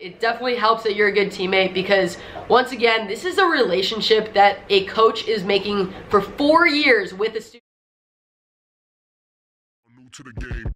it definitely helps that you're a good teammate, because once again, this is a relationship that a coach is making for 4 years with a student. New to the game.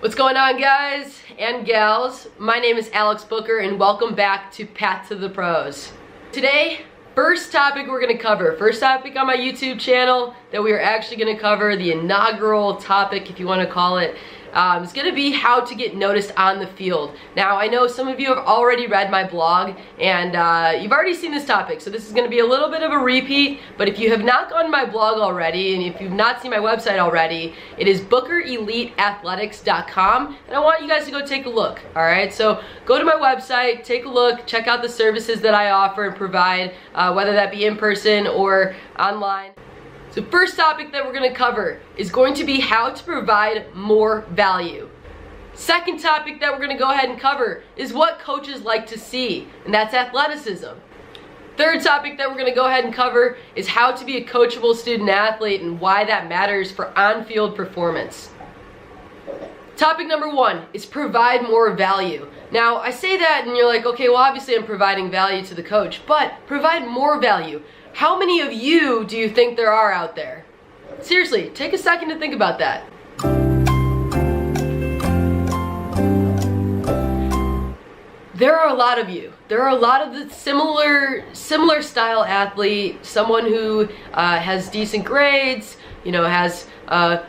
What's going on, guys and gals? My name is Alex Booker and welcome back to Path to the Pros. Today, first topic we're gonna cover, first topic on my YouTube channel that we are actually gonna cover, the inaugural topic, if you wanna call it, is gonna be how to get noticed on the field. Now, I know some of you have already read my blog and you've already seen this topic, so this is gonna be a little bit of a repeat, but if you have not gone to my blog already, and if you've not seen my website already, it is bookereliteathletics.com, and I want you guys to go take a look, all right? So go to my website, take a look, check out the services that I offer and provide, whether that be in person or online. So first topic that we're gonna cover is going to be how to provide more value. Second topic that we're gonna go ahead and cover is what coaches like to see, and that's athleticism. Third topic that we're gonna go ahead and cover is how to be a coachable student athlete and why that matters for on-field performance. Topic number one is provide more value. Now, I say that and you're like, okay, well obviously I'm providing value to the coach, but provide more value. How many of you do you think there are out there? Seriously, take a second to think about that. There are a lot of you. There are a lot of the similar style athlete, someone who has decent grades, you know, has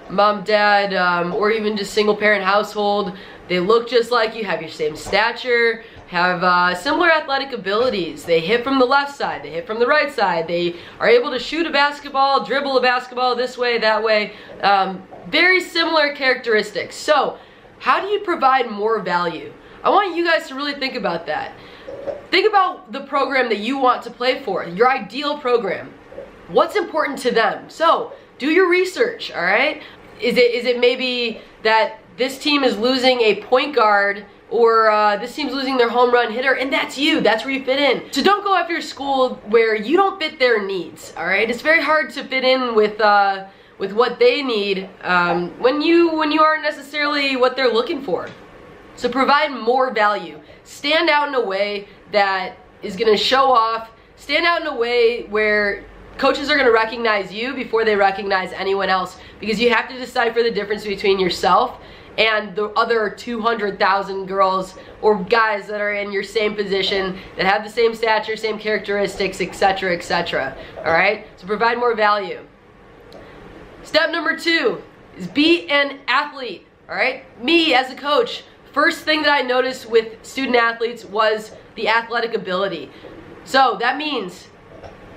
mom, dad, or even just single parent household. They look just like you, have your same stature, have similar athletic abilities. They hit from the left side, they hit from the right side, they are able to shoot a basketball, dribble a basketball this way, that way. Very similar characteristics. So, how do you provide more value? I want you guys to really think about that. Think about the program that you want to play for, your ideal program. What's important to them? So, do your research, all right? Is it maybe that this team is losing a point guard, or this team's losing their home run hitter, and that's you, that's where you fit in. So don't go after a school where you don't fit their needs, all right? It's very hard to fit in with what they need when you aren't necessarily what they're looking for. So provide more value. Stand out in a way that is gonna show off, stand out in a way where coaches are gonna recognize you before they recognize anyone else, because you have to decipher the difference between yourself and the other 200,000 girls or guys that are in your same position, that have the same stature, same characteristics, etc., etc. All right? So provide more value. Step number two is be an athlete. All right? Me as a coach, first thing that I noticed with student athletes was the athletic ability. So that means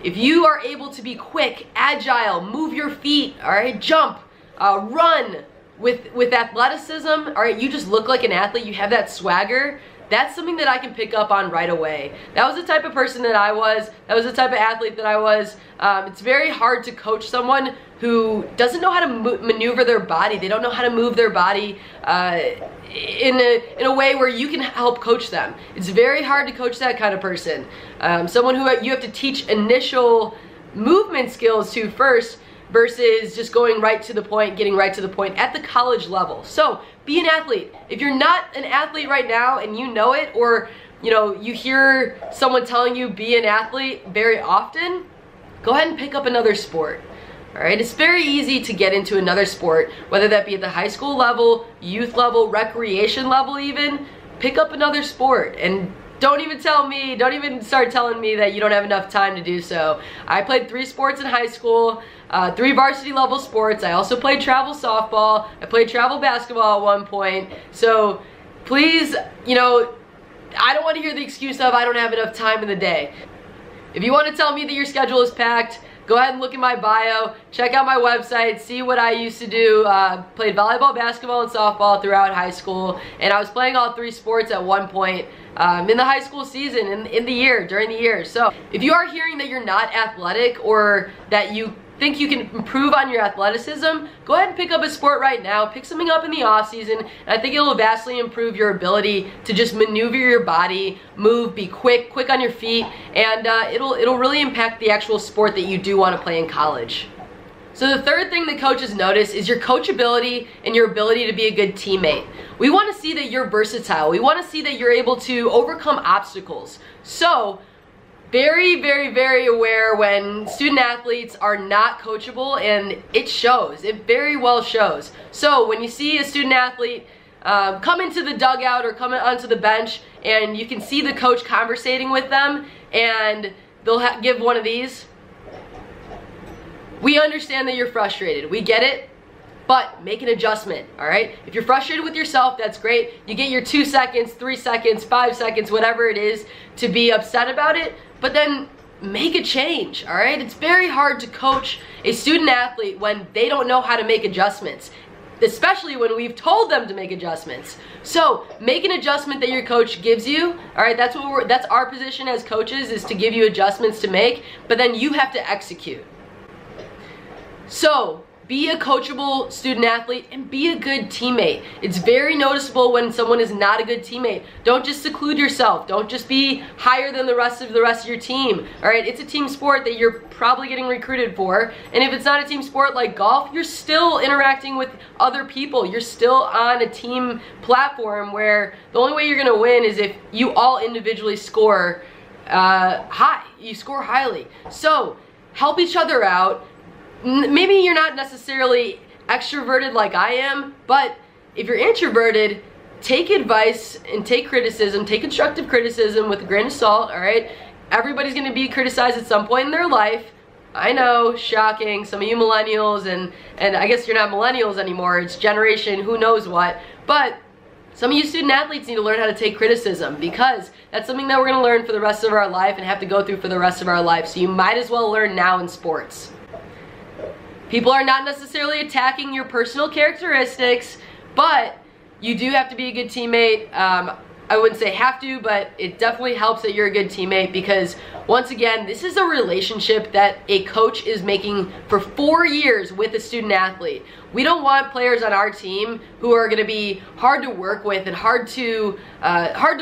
if you are able to be quick, agile, move your feet, all right, jump, run, with athleticism, all right, you just look like an athlete, you have that swagger, that's something that I can pick up on right away. That was the type of person that I was, that was the type of athlete that I was. It's very hard to coach someone who doesn't know how to maneuver their body. They don't know how to move their body in a way where you can help coach them. It's very hard to coach that kind of person. Someone who you have to teach initial movement skills to first, versus just going right to the point, getting right to the point at the college level. So be an athlete. If you're not an athlete right now and you know it, or you know, you hear someone telling you be an athlete very often, go ahead and pick up another sport. All right, it's very easy to get into another sport, whether that be at the high school level, youth level, recreation level even. Pick up another sport, and don't even start telling me that you don't have enough time to do so. I played 3 sports in high school, 3 varsity level sports. I also played travel softball. I played travel basketball at one point. So please, you know, I don't want to hear the excuse of I don't have enough time in the day. If you want to tell me that your schedule is packed, go ahead and look at my bio, check out my website, see what I used to do. Played volleyball, basketball, and softball throughout high school, and I was playing all 3 sports at one point in the high school season, during the year. So if you are hearing that you're not athletic or that you think you can improve on your athleticism, go ahead and pick up a sport right now. Pick something up in the off season, and I think it'll vastly improve your ability to just maneuver your body, move, be quick on your feet, and it'll really impact the actual sport that you do want to play in college. So the third thing that coaches notice is your coachability and your ability to be a good teammate. We want to see that you're versatile. We want to see that you're able to overcome obstacles. So very, very, very aware when student athletes are not coachable, and it shows. It very well shows. So when you see a student athlete come into the dugout or come onto the bench, and you can see the coach conversating with them, and they'll give one of these. We understand that you're frustrated. We get it. But make an adjustment, all right? If you're frustrated with yourself, that's great. You get your 2 seconds, 3 seconds, 5 seconds, whatever it is, to be upset about it, but then make a change, all right? It's very hard to coach a student athlete when they don't know how to make adjustments, especially when we've told them to make adjustments. So make an adjustment that your coach gives you, all right? That's our position as coaches, is to give you adjustments to make, but then you have to execute. So be a coachable student athlete and be a good teammate. It's very noticeable when someone is not a good teammate. Don't just seclude yourself. Don't just be higher than the rest of your team. All right, it's a team sport that you're probably getting recruited for. And if it's not a team sport like golf, you're still interacting with other people. You're still on a team platform where the only way you're gonna win is if you all individually score high. You score highly. So help each other out. Maybe you're not necessarily extroverted like I am, but if you're introverted, take advice and take criticism, take constructive criticism with a grain of salt, all right? Everybody's gonna be criticized at some point in their life. I know, shocking, some of you millennials, and I guess you're not millennials anymore, it's generation who knows what, but some of you student athletes need to learn how to take criticism, because that's something that we're gonna learn for the rest of our life and have to go through for the rest of our life, so you might as well learn now in sports. People are not necessarily attacking your personal characteristics, but you do have to be a good teammate. I wouldn't say have to, but it definitely helps that you're a good teammate, because once again, this is a relationship that a coach is making for 4 years with a student athlete. We don't want players on our team who are going to be hard to work with and hard to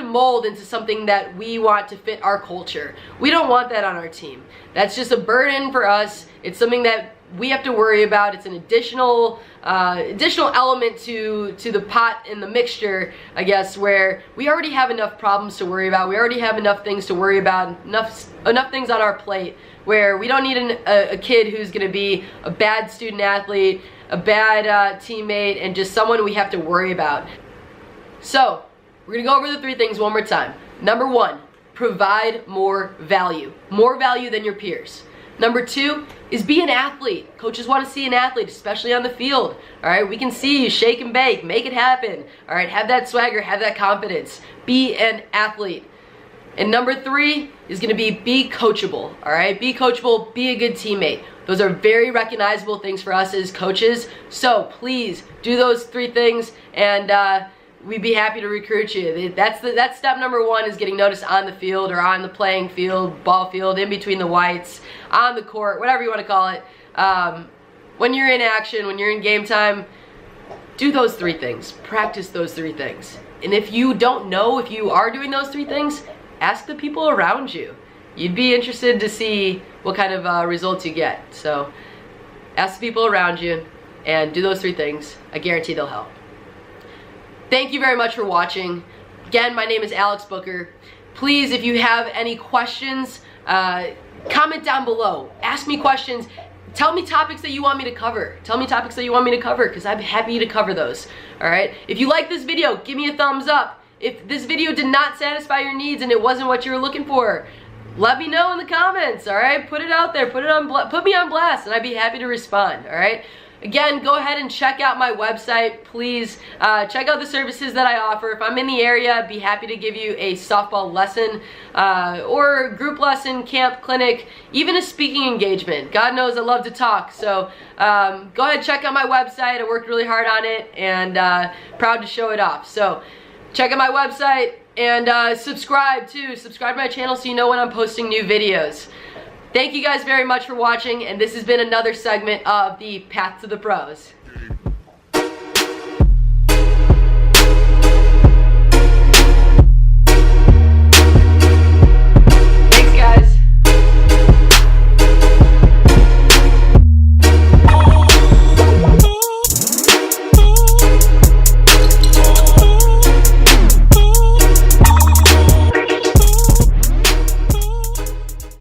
mold into something that we want to fit our culture. We don't want that on our team. That's just a burden for us. It's something that we have to worry about. It's an additional element to the pot in the mixture, I guess, where we already have enough problems to worry about. We already have enough things to worry about, enough things on our plate, where we don't need a kid who's going to be a bad student athlete, a bad teammate, and just someone we have to worry about. So we're going to go over the 3 things one more time. Number 1, provide more value than your peers. Number 2 is be an athlete. Coaches want to see an athlete, especially on the field. All right, we can see you shake and bake, make it happen. All right, have that swagger, have that confidence. Be an athlete. And number 3 is going to be coachable. All right, be coachable, be a good teammate. Those are very recognizable things for us as coaches. So please do those 3 things, and we'd be happy to recruit you. That's step number 1, is getting noticed on the field or on the playing field, ball field, in between the whites, on the court, whatever you want to call it. When you're in action, when you're in game time, do those 3 things. Practice those 3 things. And if you don't know if you are doing those 3 things, ask the people around you. You'd be interested to see what kind of results you get. So ask the people around you and do those 3 things. I guarantee they'll help. Thank you very much for watching. Again, my name is Alex Booker. Please, if you have any questions, comment down below. Ask me questions. Tell me topics that you want me to cover. Tell me topics that you want me to cover, because I'm happy to cover those. All right? If you like this video, give me a thumbs up. If this video did not satisfy your needs and it wasn't what you were looking for, let me know in the comments. All right? Put it out there. Put me on blast, and I'd be happy to respond. All right? again, go ahead and check out my website. Please check out the services that I offer. If I'm in the area, I'd be happy to give you a softball lesson or group lesson, camp, clinic, even a speaking engagement. God knows I love to talk, so go ahead and check out my website. I worked really hard on it and proud to show it off. So check out my website and subscribe too. Subscribe to my channel so you know when I'm posting new videos. Thank you guys very much for watching, and this has been another segment of the Path to the Pros.